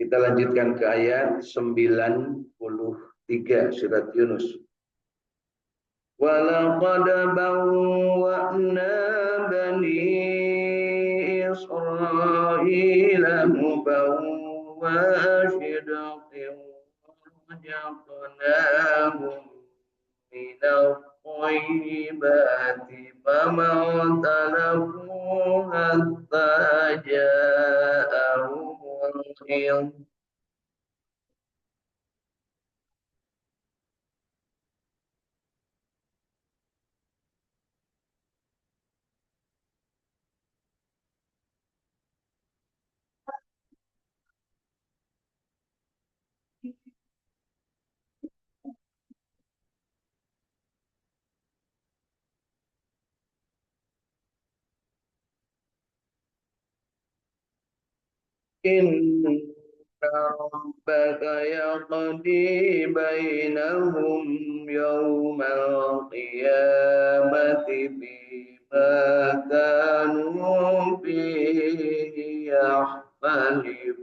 Kita lanjutkan ke ayat 93 surat Yunus. Walaqad bawwa'na bani Israila mubawwa'a shidqin warajaqnahum minal thayyibati fama talafu hatta ja'ahumul ilm. Inna rabbaka yaqdi bainahum yawmal qiyamati bima kanu fihi yakhtalifun.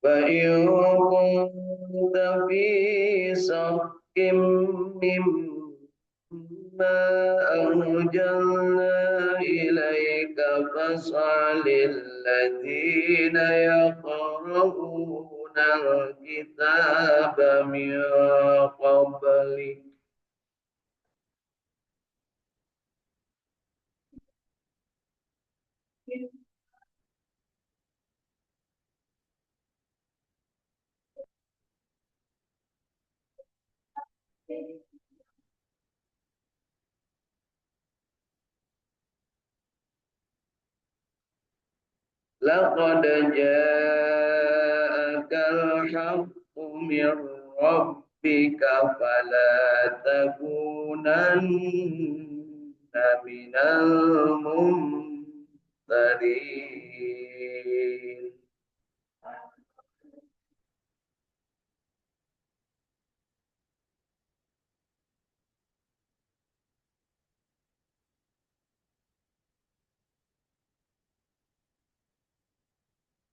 فإن كنت في شك مما أنزلنا إليك فاسأل الذين يقرؤون الكتاب من قبلك. لقد جاءك الحق من ربك فلا تكونن من الممترين.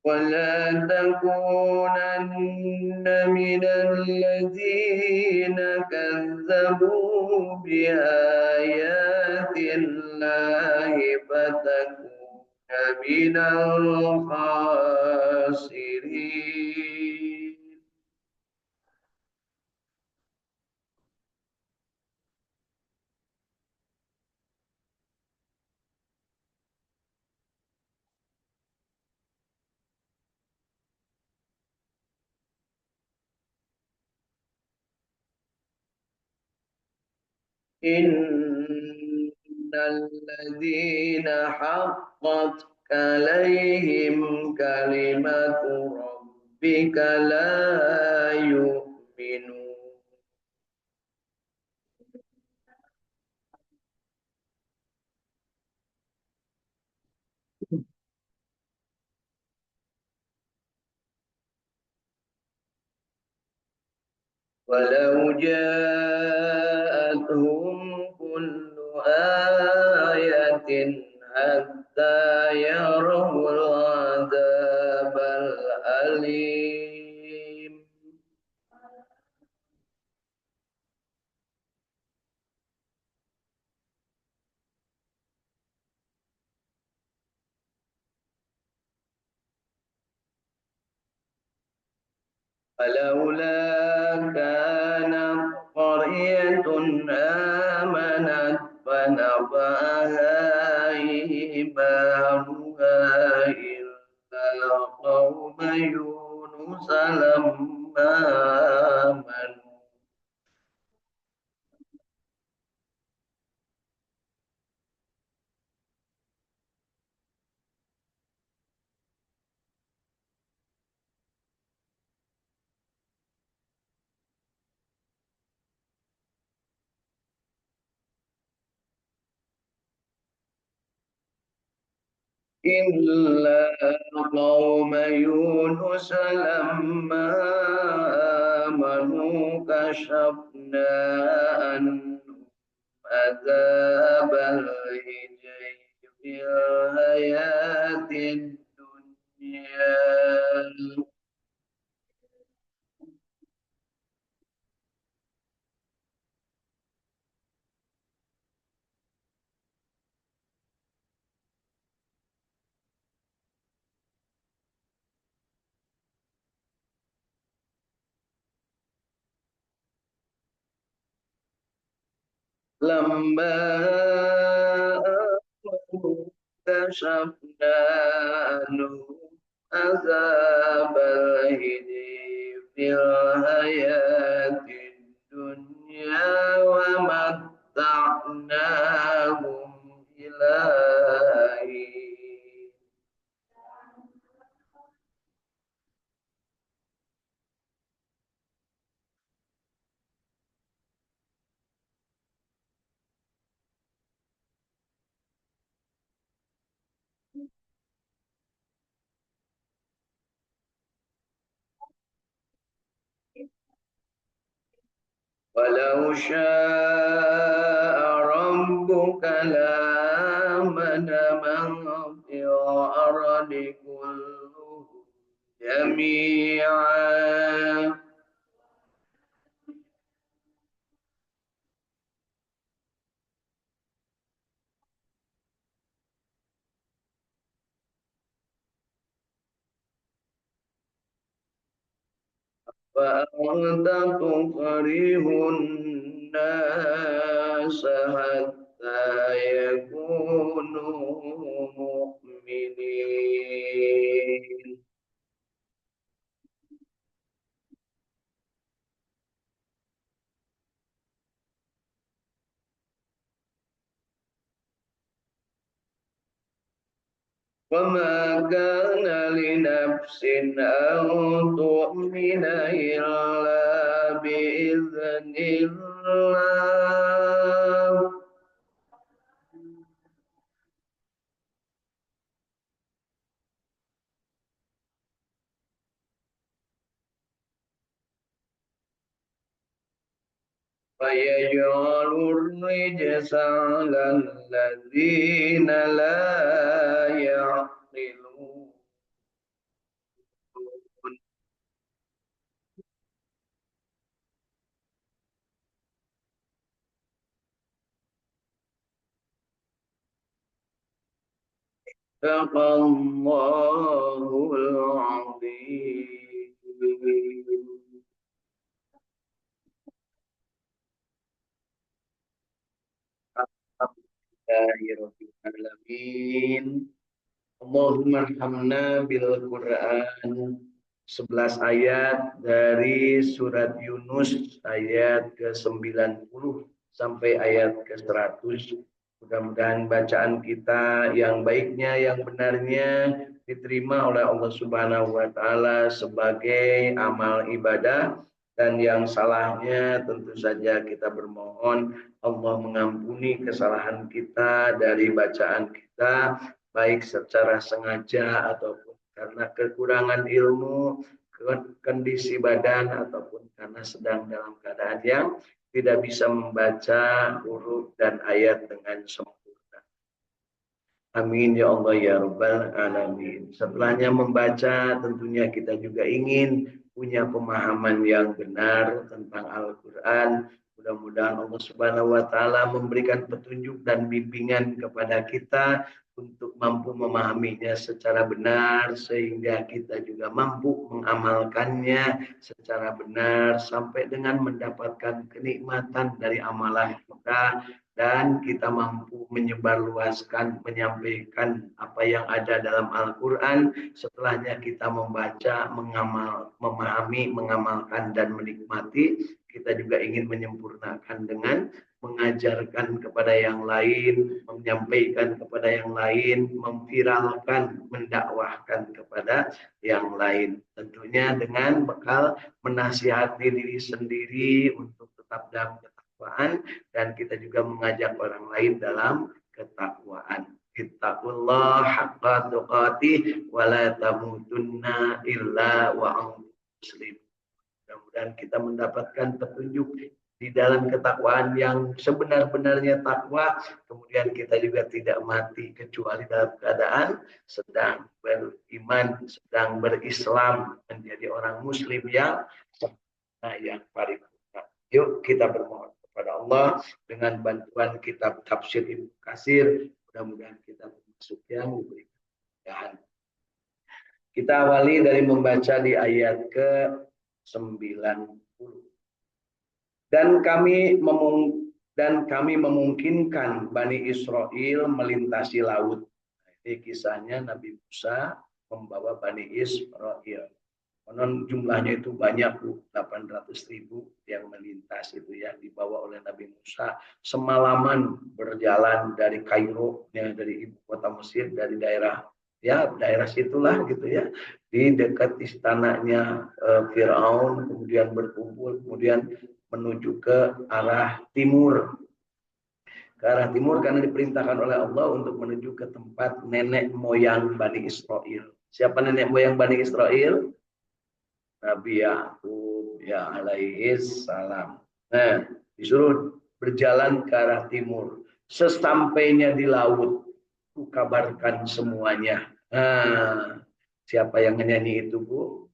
ولا تكونن من الذين كذبوا بآيات الله فتكون من الخاسرين. إن الذين حقت عليهم كلمة ربك لا يؤمنون. ولو جاءتهم كل آية حتى يروا العذاب الأليم. فلولا كانت قرية آمنت فنفعها إيمانها إلا قوم يونس لما آمنوا. إلا قوم يونس لما آمنوا كشفنا عنهم عذاب الخزي في الحياة الدنيا لما آمنوا كشفنا عنهم عذاب الخزي في الحياة الدنيا ومتعناهم إلى حين ولو شاء ربك لآمن من في الأرض كلهم جميعا فأنت تكره الناس حتى يكونوا مؤمنين وما كان لنفس أن تؤمن إلا بإذن الله فيجعل الرجس على الذين لا يعقلون صدق الله العظيم Alhamdulillahirrahmanirrahim. Allahumma arhamna bil Qur'an. 11 ayat dari surat Yunus ayat ke-90 sampai ayat ke-100. Mudah-mudahan bacaan kita yang baiknya, yang benarnya diterima oleh Allah Subhanahu wa taala sebagai amal ibadah, dan yang salahnya tentu saja kita bermohon Allah mengampuni kesalahan kita dari bacaan kita, baik secara sengaja ataupun karena kekurangan ilmu, kondisi badan, ataupun karena sedang dalam keadaan yang tidak bisa membaca huruf dan ayat dengan sempurna. Amin ya Allah ya Rabbal Alamin. Setelahnya membaca, tentunya kita juga ingin punya pemahaman yang benar tentang Al-Quran. Mudah-mudahan Allah Subhanahu wa taala memberikan petunjuk dan bimbingan kepada kita untuk mampu memahaminya secara benar, sehingga kita juga mampu mengamalkannya secara benar sampai dengan mendapatkan kenikmatan dari amalan kita, dan kita mampu menyebarluaskan, menyampaikan apa yang ada dalam Al-Quran. Setelahnya kita membaca, memahami, mengamalkan, dan menikmati. Kita juga ingin menyempurnakan dengan mengajarkan kepada yang lain, menyampaikan kepada yang lain, memviralkan, mendakwahkan kepada yang lain. Tentunya dengan bekal menasihati diri sendiri untuk tetap dalam ketakwaan, dan kita juga mengajak orang lain dalam ketakwaan. ittaqullah haqqa tuqatih wa la tamutunna illa wa antum muslimun. Mudah-mudahan kita mendapatkan petunjuk di dalam ketakwaan yang sebenar-benarnya takwa, kemudian kita juga tidak mati kecuali dalam keadaan sedang beriman, sedang berislam, menjadi orang muslim yang sempurna, yang paripurna. Yuk kita bermohon kepada Allah dengan bantuan kitab tafsir Ibnu Katsir, mudah-mudahan kita termasuk yang diberikan kemudahan. Kita awali dari membaca di ayat ke-90. Dan kami memungkinkan Bani Israel melintasi laut. Ini kisahnya Nabi Musa membawa Bani Israel. Konon jumlahnya itu banyak, 800.000 yang melintas itu ya, dibawa oleh Nabi Musa. Semalaman berjalan dari Kairo, ya, dari ibu kota Mesir, dari daerah situlah gitu ya, di dekat istananya Firaun, kemudian berkumpul, kemudian menuju ke arah timur. Ke arah timur karena diperintahkan oleh Allah untuk menuju ke tempat nenek moyang Bani Israel. Siapa nenek moyang Bani Israel? Nabi Yakub ya alaihi salam. Nah, disuruh berjalan ke arah timur. Sesampainya di laut, ku kabarkan semuanya. Nah, siapa yang nyanyi itu, Bu?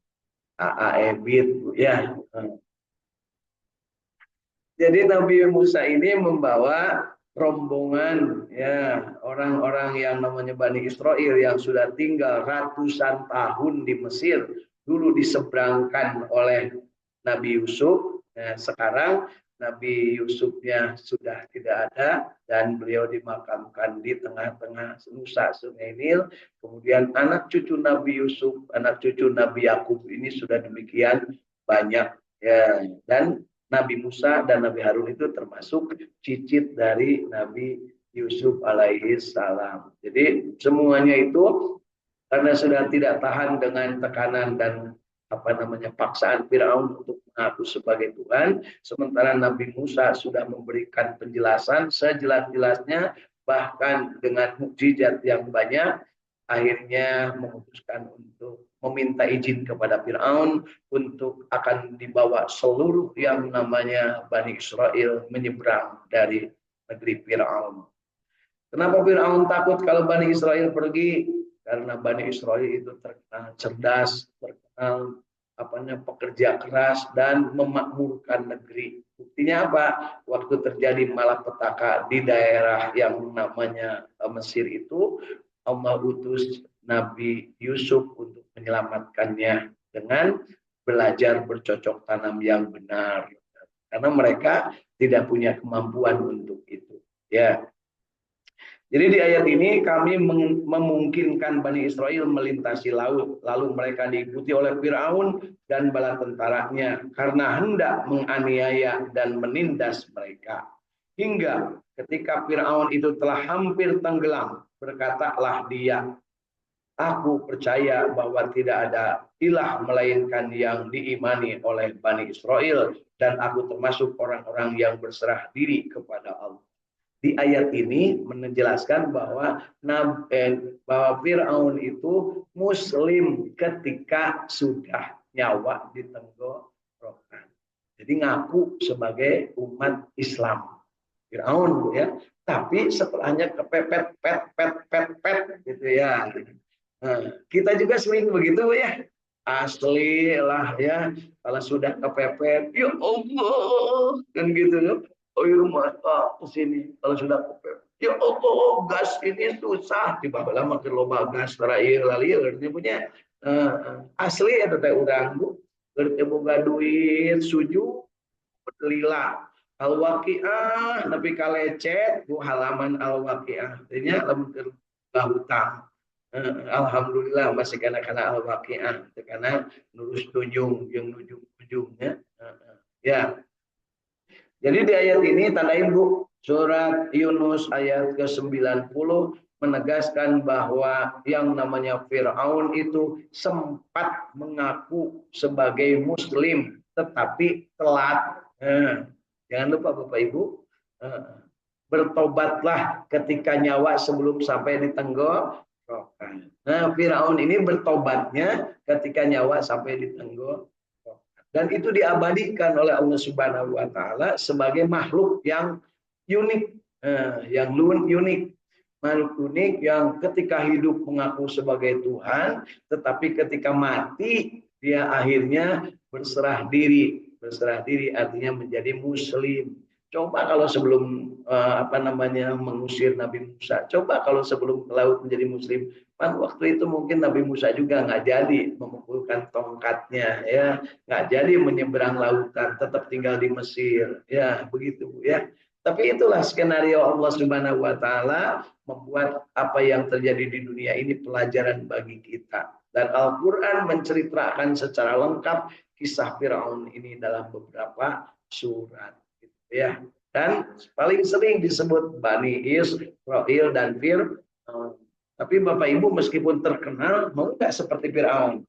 A.A. Ebit, Bu, ya. Jadi Nabi Musa ini membawa rombongan ya, orang-orang yang namanya Bani Israel yang sudah tinggal ratusan tahun di Mesir, dulu diseberangkan oleh Nabi Yusuf. Nah, sekarang Nabi Yusufnya sudah tidak ada dan beliau dimakamkan di tengah-tengah Nusa Sungai Nil. Kemudian anak cucu Nabi Yusuf, anak cucu Nabi Yakub ini sudah demikian banyak ya, dan Nabi Musa dan Nabi Harun itu termasuk cicit dari Nabi Yusuf alaihi salam. Jadi semuanya itu karena sudah tidak tahan dengan tekanan dan paksaan Firaun untuk mengaku sebagai Tuhan, sementara Nabi Musa sudah memberikan penjelasan sejelas-jelasnya, bahkan dengan mukjizat yang banyak, akhirnya memutuskan untuk meminta izin kepada Firaun untuk akan dibawa seluruh yang namanya Bani Israel menyeberang dari negeri Firaun. Kenapa Firaun takut kalau Bani Israel pergi? Karena Bani Israel itu terkenal cerdas, terkenal pekerja keras dan memakmurkan negeri. Buktinya apa? Waktu terjadi malapetaka di daerah yang namanya Mesir itu, Allah utus Nabi Yusuf untuk menyelamatkannya dengan belajar bercocok tanam yang benar. Karena mereka tidak punya kemampuan untuk itu. Ya. Jadi di ayat ini kami memungkinkan Bani Israel melintasi laut, lalu mereka diikuti oleh Firaun dan bala tentaranya karena hendak menganiaya dan menindas mereka. Hingga ketika Firaun itu telah hampir tenggelam, berkatalah dia, aku percaya bahwa tidak ada ilah melainkan yang diimani oleh Bani Israel, dan aku termasuk orang-orang yang berserah diri kepada Allah. Di ayat ini menjelaskan bahwa Firaun itu Muslim ketika sudah nyawa di tenggorokan. Jadi ngaku sebagai umat Islam. Firaun ya, tapi setelahnya kepepet pet gitu ya. Nah, kita juga sering begitu ya. Asli lah ya, kalau sudah kepepet, ya Allah kan gitu. Oh rumah ke sini kalau sudah kepepet. Ya Allah, gas ini susah. Tiba-tiba makin loba gas terakhir lalir dia punya asli ya teh urang Bu. Gerti boga duit suju lila al-waqiah nepi kalecet bu halaman al-waqiah. Artinya lamun keur hutang. Alhamdulillah masih kana al-waqiah karena nurus tunjung yang nujung-nujungnya. Ya. Jadi di ayat ini tandain Bu, surat Yunus ayat ke-90 menegaskan bahwa yang namanya Firaun itu sempat mengaku sebagai Muslim tetapi telat. Jangan lupa Bapak Ibu, bertobatlah ketika nyawa sebelum sampai di tenggorokan. Nah, Firaun ini bertobatnya ketika nyawa sampai di tenggorokan. Dan itu diabadikan oleh Allah Subhanahu wa taala sebagai makhluk yang unik, yang unik. Makhluk unik yang ketika hidup mengaku sebagai Tuhan, tetapi ketika mati dia akhirnya berserah diri. Berserah diri artinya menjadi muslim. Coba kalau sebelum mengusir Nabi Musa, coba kalau sebelum ke laut menjadi muslim, kan waktu itu mungkin Nabi Musa juga nggak jadi memukulkan tongkatnya, ya, nggak jadi menyeberang lautan, tetap tinggal di Mesir, ya begitu Bu ya. Tapi itulah skenario Allah Subhanahu wa taala membuat apa yang terjadi di dunia ini pelajaran bagi kita. Dan Al-Qur'an menceritakan secara lengkap kisah Firaun ini dalam beberapa surat, gitu ya. Dan paling sering disebut Bani Israil dan Fir'aun. Tapi Bapak Ibu meskipun terkenal, mau nggak seperti Fir'aun?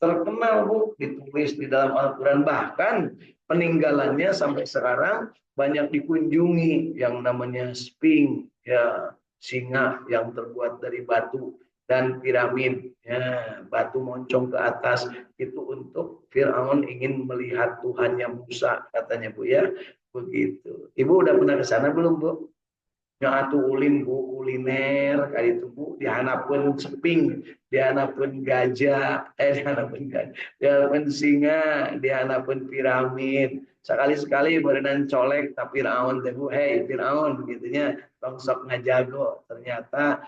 Terkenal Bu, ditulis di dalam Al-Quran, bahkan peninggalannya sampai sekarang banyak dikunjungi, yang namanya Sphinx, ya, singa yang terbuat dari batu, dan piramid, ya, batu moncong ke atas, itu untuk Firaun ingin melihat Tuhannya Musa, katanya Bu ya, begitu. Ibu udah pernah ke sana belum Bu? Atuh ulin Bu, kuliner kayak itu Bu, dihanapeun seping, dihanapeun gajah, dihanapeun singa, dihanapeun piramid. Sekali-sekali berenang colek tapi Firaun teh Bu, hey Firaun begitunya, tongsok ngajago. Ternyata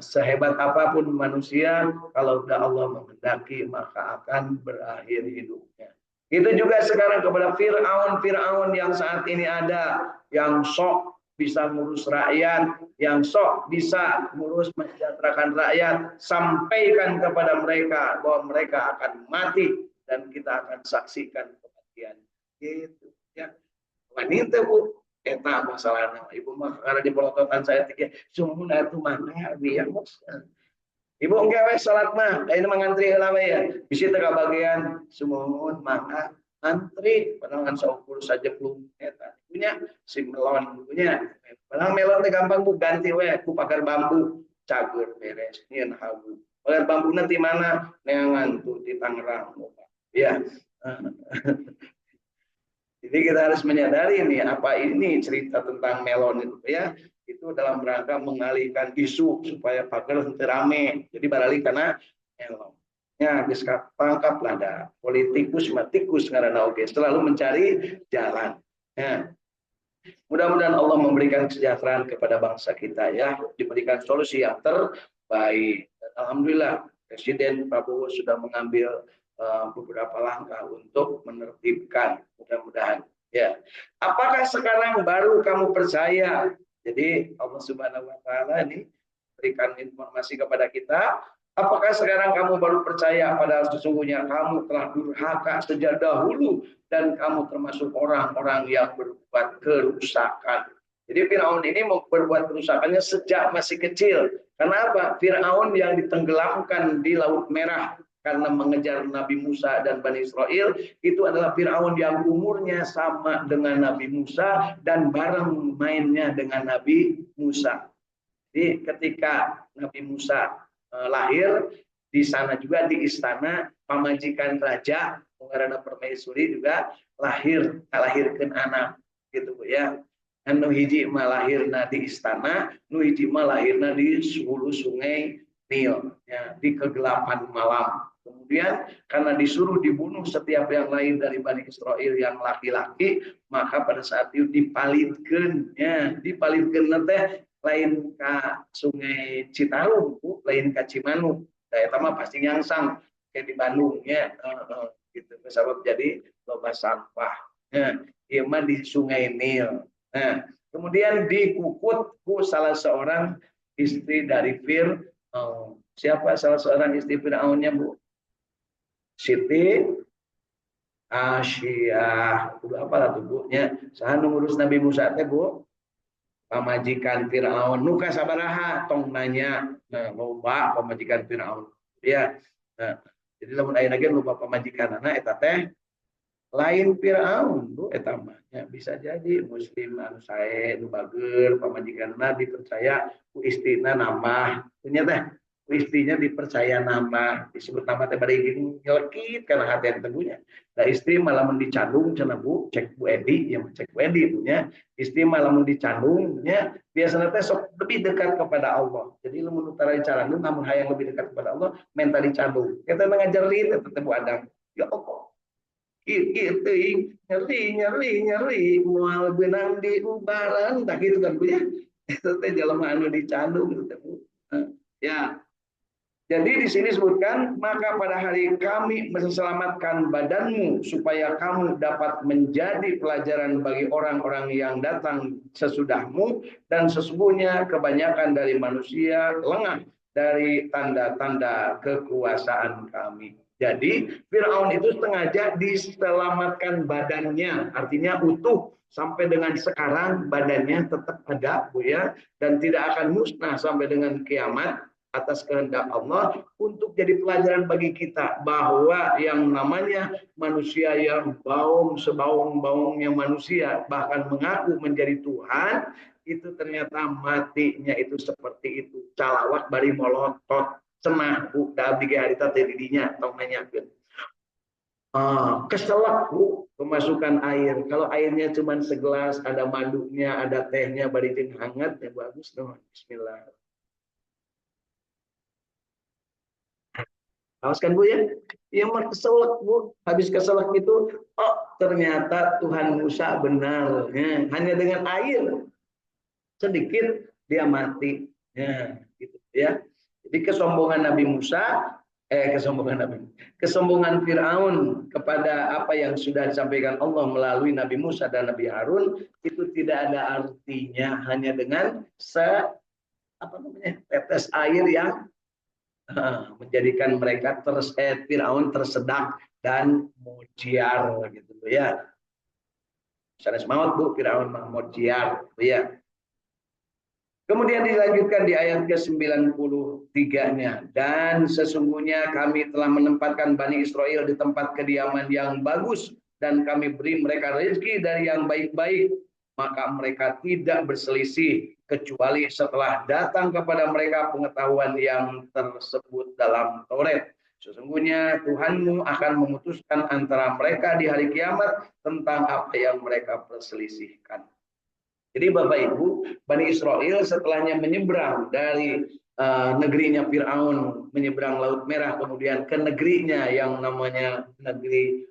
sehebat apapun manusia, kalau udah Allah menghendaki maka akan berakhir hidupnya. Itu juga sekarang kepada Firaun yang saat ini ada, yang sok bisa ngurus rakyat, yang sok bisa ngurus mensejahterakan rakyat, sampaikan kepada mereka bahwa mereka akan mati dan kita akan saksikan kematian. Gitu ya. Wanita Bu, eta masalahnya. Ibu mah karena di pelototan saya tiga, sumuna itu mana ya Bos. Ibu enggak wes salat mah, ini mangantri heula we ya. Bisi teh bagian sumuhun mangga antri padahal saukur saja belum eta punya si melon punya padahal melon teh gampang Bu, ganti we ku pagar bambu cager beres nyeun hawu pagar bambu nanti mana neangan tuh di Tangerang ya. Jadi kita harus menyadari nih apa ini cerita tentang melon itu ya, itu dalam rangka mengalihkan isu supaya pagar rame, jadi barali karena melon. Ya, bisa tangkaplah ada politikus matikus karena oke selalu mencari jalan. Ya. Mudah-mudahan Allah memberikan kesejahteraan kepada bangsa kita ya, diberikan solusi yang terbaik. Dan alhamdulillah Presiden Prabowo sudah mengambil beberapa langkah untuk menertibkan, mudah-mudahan ya. Apakah sekarang baru kamu percaya? Jadi Allah Subhanahu wa taala ini berikan informasi kepada kita. Apakah sekarang kamu baru percaya padahal sesungguhnya kamu telah durhaka sejak dahulu dan kamu termasuk orang-orang yang berbuat kerusakan. Jadi Firaun ini mau berbuat kerusakannya sejak masih kecil. Kenapa? Firaun yang ditenggelamkan di Laut Merah karena mengejar Nabi Musa dan Bani Israel, itu adalah Firaun yang umurnya sama dengan Nabi Musa dan bareng mainnya dengan Nabi Musa. Jadi ketika Nabi Musa lahir, di sana juga di istana pamajikan raja Pengarana Permaisuri juga lahirkan anak gitu Bu ya. Nu hiji malahirna di istana, nu hiji malahirna di hulu sungai Nil ya, di kegelapan malam. Kemudian karena disuruh dibunuh setiap yang lain dari Bani Israel yang laki-laki, maka pada saat itu dipalitkeun ya, dipalitkeun teh lain ke Sungai Citarum, lain ke Cimanuk. Saya mah pasti nyangsang kayak di Bandung ya, gitu. Sebab jadi loba sampah. Nah, iya mah di Sungai Nil. Nah, kemudian dikukut ku salah seorang istri dari Fir'aun. Siapa salah seorang istri Fir'aunnya Bu? Siti Asyiyah. Apa lah tuh Bu? Ya, saha ngurus Nabi Musa teh Bu? Pamajikan Firaun nuka sabaraha tong nanya, nah loba pamajikan Firaun ya. Nah, jadi lamun aya lagi lupa pamajikan anak eta teh lain Firaun Bu etamanya bisa jadi muslim anu sae nu bager pamajikanna dipercaya ku istina nambah ternyata ku istrinya dipercaya nambah disebut nama teh bari nyelekit karena hati yang teguhnya da istri malah mun dicandung cenah Bu cek Bu Edi yang cek Bu Edi punya istri malah mun dicandung nya biasanya teh sok lebih dekat kepada Allah jadi lamun utara dicandung namun hayang lebih dekat kepada Allah menta dicandung kita ngajarin tetep Bu Adam ya Allah itu nyeri mual benang di ubaran tak gitu kan Bu ya itu teh jelema anu dicandung gitu Bu. Ya jadi di sini sebutkan maka pada hari kami menselamatkan badanmu supaya kamu dapat menjadi pelajaran bagi orang-orang yang datang sesudahmu dan sesungguhnya kebanyakan dari manusia lengah dari tanda-tanda kekuasaan kami. Jadi Firaun itu sengaja diselamatkan badannya, artinya utuh sampai dengan sekarang badannya tetap ada Bu ya dan tidak akan musnah sampai dengan kiamat atas kehendak Allah untuk jadi pelajaran bagi kita bahwa yang namanya manusia yang sebaung-baungnya manusia bahkan mengaku menjadi Tuhan itu ternyata matinya itu seperti itu calawat bari molotot cenah Bu da abdi ge harita teh didinya tong nanyakeun keselak Bu kemasukan air kalau airnya cuma segelas ada madunya ada tehnya bari jeung hangat ya bagus dong bismillah. Awas kan Bu ya? Yang mah keselak Bu. Habis keselak itu, oh ternyata Tuhan Musa benar. Ya, hanya dengan air sedikit dia mati. Ya, gitu ya. Jadi kesombongan Nabi Musa, kesombongan Firaun kepada apa yang sudah disampaikan Allah melalui Nabi Musa dan Nabi Harun itu tidak ada artinya hanya dengan tetes air yang menjadikan mereka Firaun tersedak dan mujiar gitu ya. Sanes maut Bu Firaun mujiar gitu ya. Kemudian dilanjutkan di ayat ke-93-nya dan sesungguhnya kami telah menempatkan Bani Israel di tempat kediaman yang bagus dan kami beri mereka rezeki dari yang baik-baik maka mereka tidak berselisih kecuali setelah datang kepada mereka pengetahuan yang tersebut dalam Taurat. Sesungguhnya Tuhanmu akan memutuskan antara mereka di hari kiamat tentang apa yang mereka perselisihkan. Jadi Bapak Ibu, Bani Israel setelahnya menyeberang dari negerinya Fir'aun, menyeberang Laut Merah, kemudian ke negerinya yang namanya negeri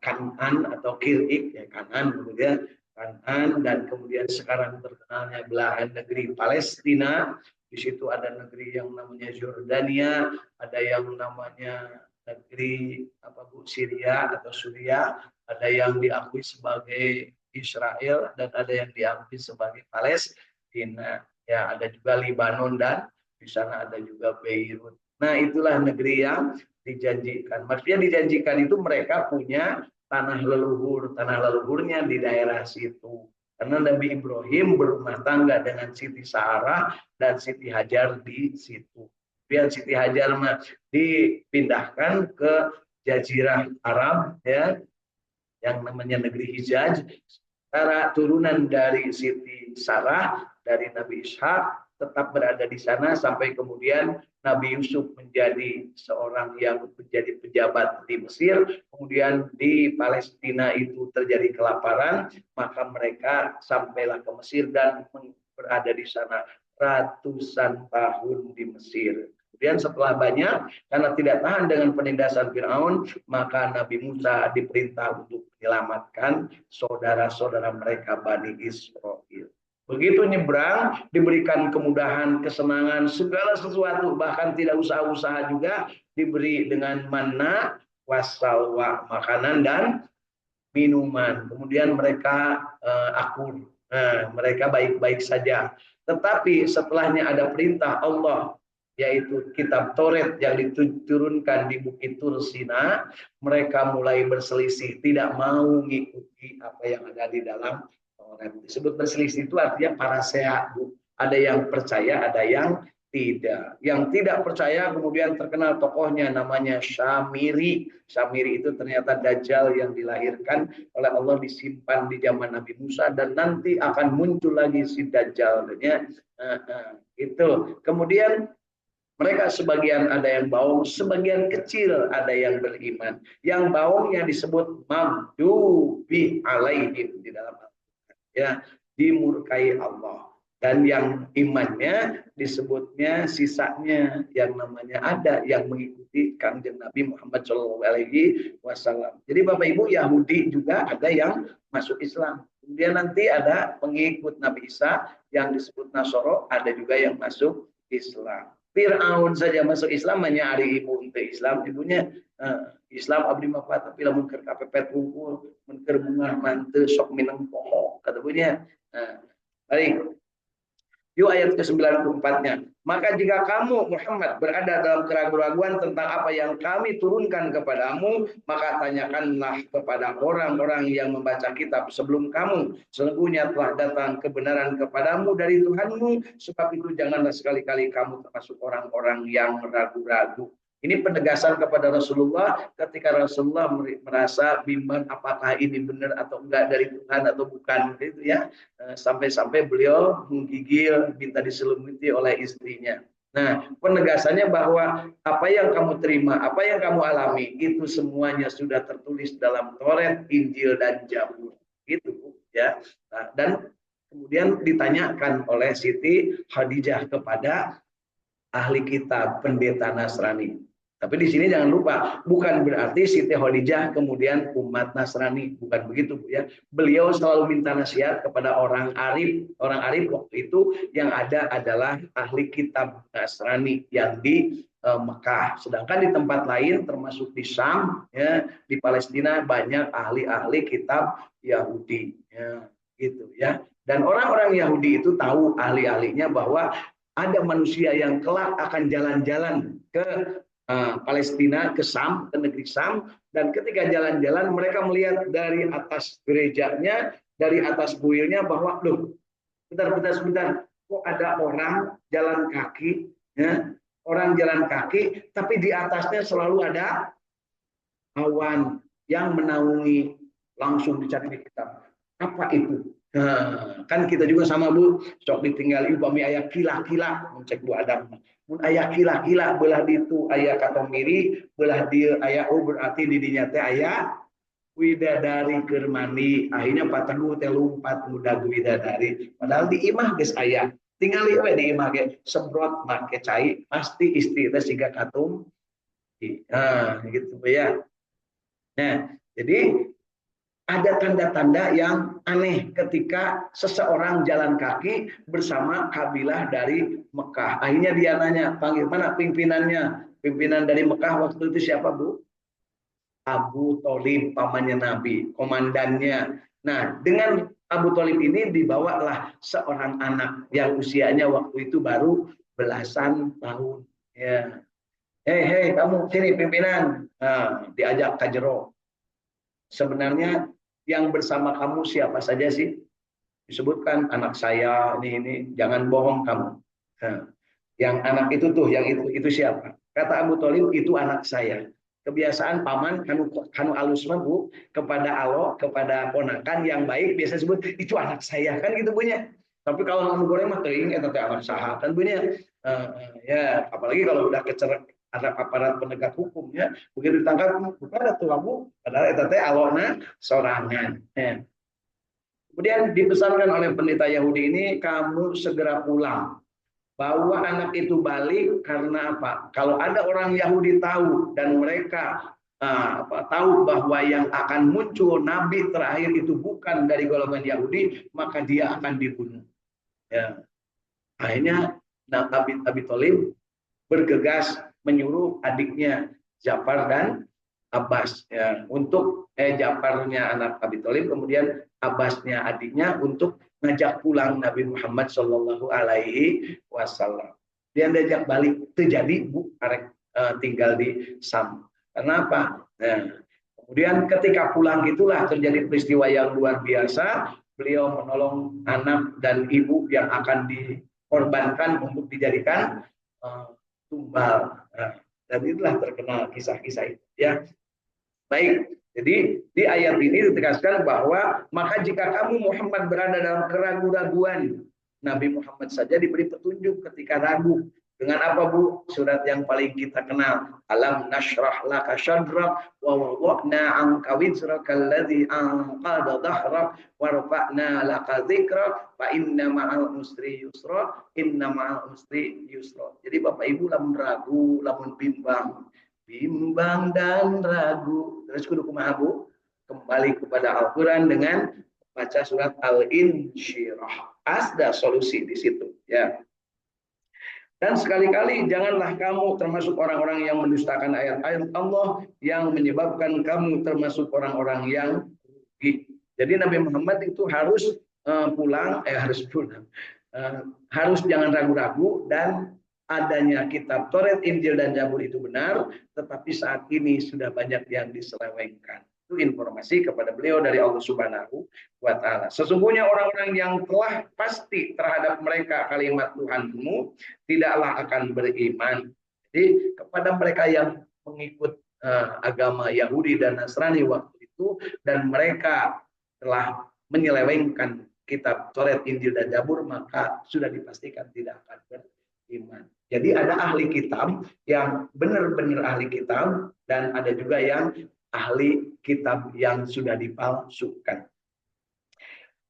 Kan'an atau Kirik, ya Kan'an, kemudian Kan'an, dan kemudian sekarang terkenalnya belahan negeri Palestina. Di situ ada negeri yang namanya Yordania, ada yang namanya negeri Syria atau Suria, ada yang diakui sebagai Israel dan ada yang diakui sebagai Palestina. Ya, ada juga Lebanon dan di sana ada juga Beirut. Nah, itulah negeri yang dijanjikan. Maksudnya dijanjikan itu mereka punya tanah leluhur, tanah leluhurnya di daerah situ. Karena Nabi Ibrahim berumah tangga dengan Siti Sarah dan Siti Hajar di situ. Kemudian Siti Hajar dipindahkan ke Jazirah Arab ya, yang namanya negeri Hijaz, para turunan dari Siti Sarah, dari Nabi Ishak tetap berada di sana sampai kemudian Nabi Yusuf menjadi seorang yang menjadi pejabat di Mesir, kemudian di Palestina itu terjadi kelaparan, maka mereka sampailah ke Mesir dan berada di sana ratusan tahun di Mesir. Kemudian setelah banyak, karena tidak tahan dengan penindasan Firaun, maka Nabi Musa diperintah untuk menyelamatkan saudara-saudara mereka Bani Israel. Begitu nyebrang, diberikan kemudahan, kesenangan, segala sesuatu, bahkan tidak usaha-usaha juga, diberi dengan manna, wassalwa, makanan dan minuman. Kemudian mereka akur, mereka baik-baik saja. Tetapi setelahnya ada perintah Allah, yaitu kitab Taurat yang diturunkan di Bukit Tur Sina, mereka mulai berselisih, tidak mau mengikuti apa yang ada di dalam Taurat. Disebut berselisih itu artinya parasea, Bu. Ada yang percaya, ada yang Tidak. Yang tidak percaya kemudian terkenal tokohnya namanya Syamiri. Syamiri itu ternyata Dajjal yang dilahirkan oleh Allah, disimpan di zaman Nabi Musa dan nanti akan muncul lagi si Dajjal. Itu. Kemudian mereka sebagian ada yang bohong, sebagian kecil ada yang beriman. Yang bohongnya disebut maghdubi alaihim di dalam Al-Quran. Ya, dimurkai Allah. Dan yang imannya disebutnya sisanya yang namanya ada yang mengikuti Kanjeng Nabi Muhammad SAW. Jadi Bapak Ibu, Yahudi juga ada yang masuk Islam. Kemudian nanti ada pengikut Nabi Isa yang disebut Nasoro, ada juga yang masuk Islam. Fir'aun saja masuk Islam, hanya hari ibu untuk Islam, ibunya Islam abdi mapa tapi lamun keur kapepet unggul, mun keur bunga manteu sok minang poho kata ibunya. Baik. Yuk ayat ke-94-nya. Maka jika kamu Muhammad berada dalam keraguan-raguan tentang apa yang kami turunkan kepadamu, maka tanyakanlah kepada orang-orang yang membaca kitab sebelum kamu. Sesungguhnya telah datang kebenaran kepadamu dari Tuhanmu, sebab itu janganlah sekali-kali kamu termasuk orang-orang yang ragu-ragu. Ini penegasan kepada Rasulullah ketika Rasulullah merasa bimbang apakah ini benar atau enggak dari Tuhan atau bukan, gitu ya. Sampai-sampai beliau menggigil, minta diselimuti oleh istrinya. Nah, penegasannya bahwa apa yang kamu terima, apa yang kamu alami, itu semuanya sudah tertulis dalam Taurat, Injil, dan Zabur. Gitu ya. Nah, dan kemudian ditanyakan oleh Siti Khadijah kepada ahli kitab, pendeta Nasrani. Tapi di sini jangan lupa, bukan berarti Siti Khadijah kemudian umat Nasrani, bukan begitu Bu ya. Beliau selalu minta nasihat kepada orang Arab. Orang Arab waktu itu yang ada adalah ahli kitab Nasrani yang di Mekah. Sedangkan di tempat lain termasuk di Syam, ya, di Palestina banyak ahli-ahli kitab Yahudi, ya, gitu ya. Dan orang-orang Yahudi itu tahu ahli-ahlinya bahwa ada manusia yang kelak akan jalan-jalan ke Palestina, ke Sam, ke negeri Sam, dan ketika jalan-jalan mereka melihat dari atas gerejanya, dari atas kuilnya bahwa loh, sebentar, kok ada orang jalan kaki, ya, orang jalan kaki, tapi di atasnya selalu ada awan yang menaungi. Langsung dicari di kitab. Apa itu? Nah, kan kita juga sama Bu, sok ditinggal ibu kami ayah kila-kila mencek Bu Adam. Mun ayah kila-kila belah ditu ayah katomiri, belah dia ayah berarti di dinya teh ayah widadari keur mandi. Akhirnya patagu teh lumpat muda widadari. Padahal di imah geus ayah. Tingali we di imah ge semprot make cai pasti istri teh siga katum. Nah, gitu ya. Nah, jadi ada tanda-tanda yang aneh ketika seseorang jalan kaki bersama kabilah dari Mekah. Akhirnya dia nanya, panggil mana pimpinannya? Pimpinan dari Mekah waktu itu siapa Bu? Abu Thalib, pamannya Nabi, komandannya. Nah, dengan Abu Thalib ini dibawalah seorang anak yang usianya waktu itu baru belasan tahun. Ya. Hei, kamu sini pimpinan. Nah, diajak kajero. Sebenarnya yang bersama kamu siapa saja sih? Disebutkan anak saya ini jangan bohong kamu. Nah, yang anak itu tuh, yang itu siapa? Kata Abu Thalib, itu anak saya. Kebiasaan paman kanu alus Bu kepada Allah, kepada ponakan yang baik biasa sebut itu anak saya kan gitu punya. Tapi kalau ngomong goreng mah teuing eta teh anak saha kan punya. Ya, apalagi kalau udah ada aparat penegak hukumnya begitu ditangkap bukan ada tuamu padahal eta teh alona sorangan. Kemudian dipesankan oleh pendeta Yahudi ini kamu segera pulang, bahwa anak itu balik karena apa? Kalau ada orang Yahudi tahu dan mereka tahu bahwa yang akan muncul nabi terakhir itu bukan dari golongan Yahudi, maka dia akan dibunuh. Ya. Akhirnya Abi Thalib bergegas menyuruh adiknya Ja'far dan Abbas ya, untuk Ja'farnya anak Abi Thalib, kemudian Abbasnya adiknya untuk ngajak pulang Nabi Muhammad Shallallahu Alaihi Wasallam. Dia diajak balik terjadi Bu arek tinggal di Sam. Kenapa? Nah, kemudian ketika pulang itulah terjadi peristiwa yang luar biasa. Beliau menolong anak dan ibu yang akan dikorbankan untuk dijadikan tumbal. Nah, dan itulah terkenal kisah-kisah itu ya. Baik, jadi di ayat ini ditegaskan bahwa maka jika kamu Muhammad berada dalam keraguan-raguan, Nabi Muhammad saja diberi petunjuk ketika ragu. Dengan apa Bu? Surat yang paling kita kenal. Alam nashrah laka syadrak wa wada'na anka wizraka alladhi anqada dhahrak wa rafa'na laka dzikrak fa inna ma'al usri yusra inna ma'al usri yusra. Jadi Bapak Ibu lamun ragu, lamun bimbang dan ragu. Terus kudu kumaha Bu? Kembali kepada Al-Qur'an dengan baca surat Al-Insyirah. Ada solusi di situ ya. Dan sekali-kali janganlah kamu termasuk orang-orang yang mendustakan ayat-ayat Allah yang menyebabkan kamu termasuk orang-orang yang rugi. Jadi Nabi Muhammad itu harus harus pulang. Harus jangan ragu-ragu dan adanya kitab Taurat, Injil dan Zabur itu benar, tetapi saat ini sudah banyak yang diselewengkan. Itu informasi kepada beliau dari Allah Subhanahu wa taala. Sesungguhnya orang-orang yang telah pasti terhadap mereka kalimat Tuhanmu tidaklah akan beriman. Jadi kepada mereka yang mengikut agama Yahudi dan Nasrani waktu itu dan mereka telah menyelewengkan kitab Taurat, Injil dan Zabur, maka sudah dipastikan tidak akan beriman. Jadi ada ahli kitab yang benar-benar ahli kitab dan ada juga yang ahli kitab yang sudah dipalsukan.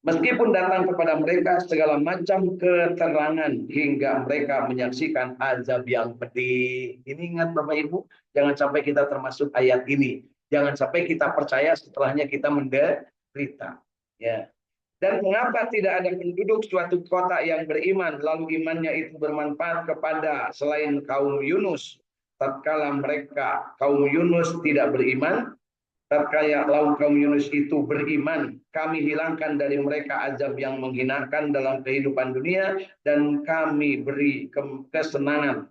Meskipun datang kepada mereka segala macam keterangan hingga mereka menyaksikan azab yang pedih. Ini ingat Bapak Ibu, jangan sampai kita termasuk ayat ini. Jangan sampai kita percaya setelahnya kita menderita. Ya. Dan mengapa tidak ada penduduk suatu kota yang beriman, lalu imannya itu bermanfaat kepada selain kaum Yunus? Tatkala mereka kaum Yunus tidak beriman, tatkala kaum Yunus itu beriman, kami hilangkan dari mereka azab yang menghinakan dalam kehidupan dunia dan kami beri kemenangan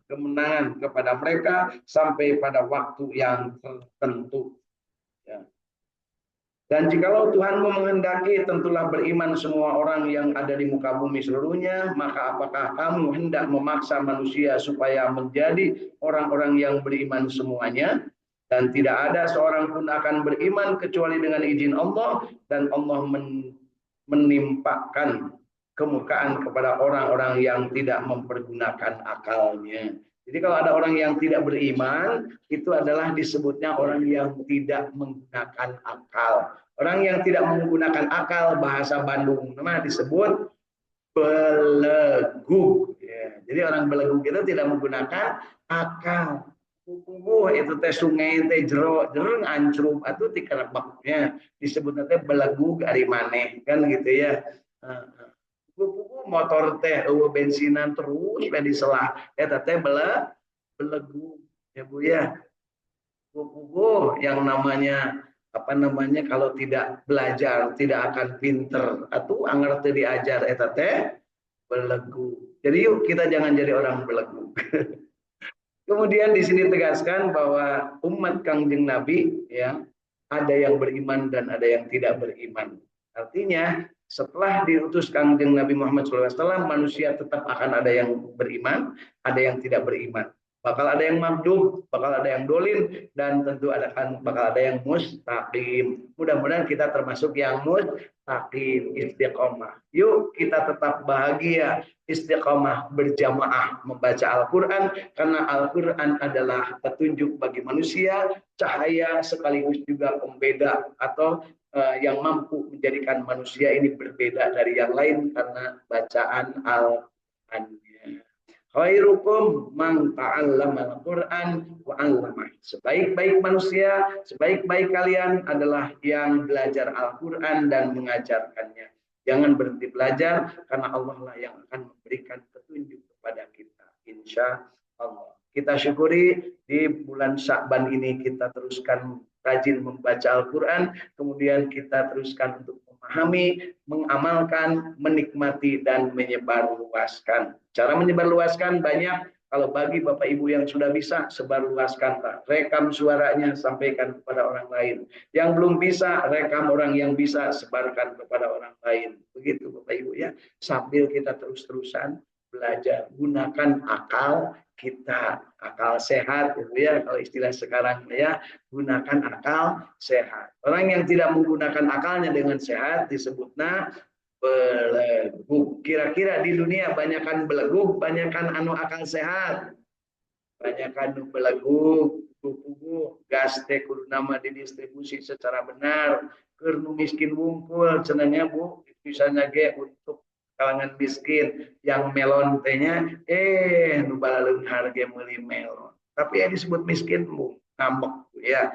kepada mereka sampai pada waktu yang tertentu. Ya. Dan jikalau Tuhanmu menghendaki, tentulah beriman semua orang yang ada di muka bumi seluruhnya, maka apakah kamu hendak memaksa manusia supaya menjadi orang-orang yang beriman semuanya? Dan tidak ada seorang pun akan beriman kecuali dengan izin Allah, dan Allah menimpakan kemukaan kepada orang-orang yang tidak mempergunakan akalnya. Jadi kalau ada orang yang tidak beriman, itu adalah disebutnya orang yang tidak menggunakan akal. Orang yang tidak menggunakan akal, bahasa Bandung nama disebut belegu. Ya, jadi orang belegu itu tidak menggunakan akal. Itu teh sungai teh jero ngancrup atau tikerebeknya disebut teh belegu dari maneh kan gitu ya. Motor teh bensinan terus di selah eta teh belegu ya Bu ya. Yang namanya kalau tidak belajar tidak akan pinter atau anger teh diajar eta teh belegu. Jadi yuk kita jangan jadi orang belegu. Kemudian di sini tegaskan bahwa umat Kangjeng Nabi ya ada yang beriman dan ada yang tidak beriman. Artinya setelah diutus Kangjeng Nabi Muhammad SAW, manusia tetap akan ada yang beriman, ada yang tidak beriman. Bakal ada yang maghdub, bakal ada yang dolin, dan tentu bakal ada yang mustaqim. Mudah-mudahan kita termasuk yang mustaqim, istiqomah. Yuk kita tetap bahagia, istiqomah berjamaah membaca Al-Quran, karena Al-Quran adalah petunjuk bagi manusia, cahaya sekaligus juga pembeda atau yang mampu menjadikan manusia ini berbeda dari yang lain karena bacaan Al-Quran. Khairukum man ta'allama al-Qur'an wa 'allamah. Sebaik-baik manusia, sebaik-baik kalian adalah yang belajar Al-Qur'an dan mengajarkannya. Jangan berhenti belajar karena Allah lah yang akan memberikan petunjuk kepada kita. Insya Allah. Kita syukuri di bulan Sya'ban ini kita teruskan rajin membaca Al-Qur'an, kemudian kita teruskan untuk memahami, mengamalkan, menikmati, dan menyebarluaskan. Cara menyebarluaskan banyak. Kalau bagi Bapak Ibu yang sudah bisa, sebarluaskanlah. Rekam suaranya, sampaikan kepada orang lain. Yang belum bisa, rekam orang yang bisa, sebarkan kepada orang lain. Begitu Bapak Ibu ya. Sambil kita terus-terusan belajar, gunakan akal kita, akal sehat gitu ya, kalau istilah sekarang ya, gunakan akal sehat. Orang yang tidak menggunakan akalnya dengan sehat disebutnya beleguk. Kira-kira di dunia banyakkan beleguk, banyakkan anu akal sehat, banyakkan anu beleguk, kuku gas teh kudu nama didistribusi secara benar, kernu miskin wungkul cenanya Bu, misalnya ge untuk kalangan miskin yang melon tehnya nu balaleung harga meuli melon. Tapi ya disebut miskin Bu, ngambek ya.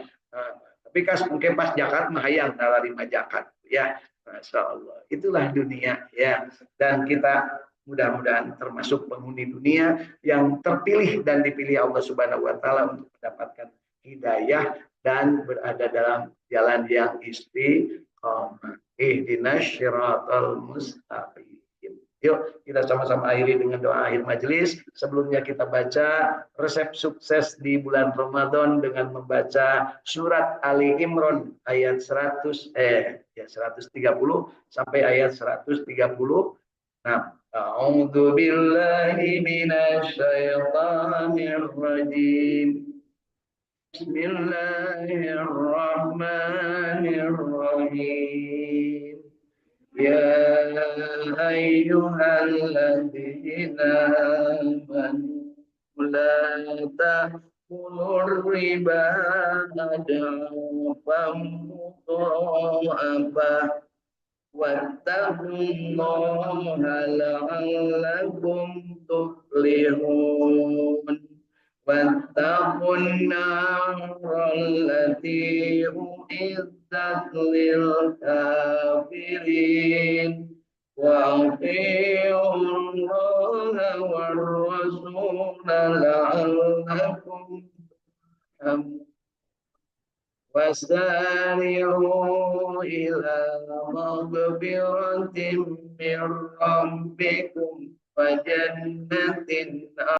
Tapi kas mungkin pas zakat mah hayang narima zakat ya. Masya Allah. Itulah dunia ya. Dan kita mudah-mudahan termasuk penghuni dunia yang terpilih dan dipilih Allah Subhanahu wa taala untuk mendapatkan hidayah dan berada dalam jalan yang istiqomah. Ihdinas syiratal mustaqim. Yuk kita sama-sama akhiri dengan doa akhir majelis. Sebelumnya kita baca resep sukses di bulan Ramadan dengan membaca surat Ali Imran ayat 130 sampai ayat 130. Nah, a'udzu billahi minasy syaithanir rajim. Bismillahirrahmanirrahim. Ya ayyuhalladzina amanu la ta'kulur riba adafam mudha'afah wattaqullaha la'allakum tuflihun. Wattaqun narallati u'iddat lil kafirin wa ati'ullaha war rasula la'allakum wasari'u ila maghfiratin min rabbikum wa jannatin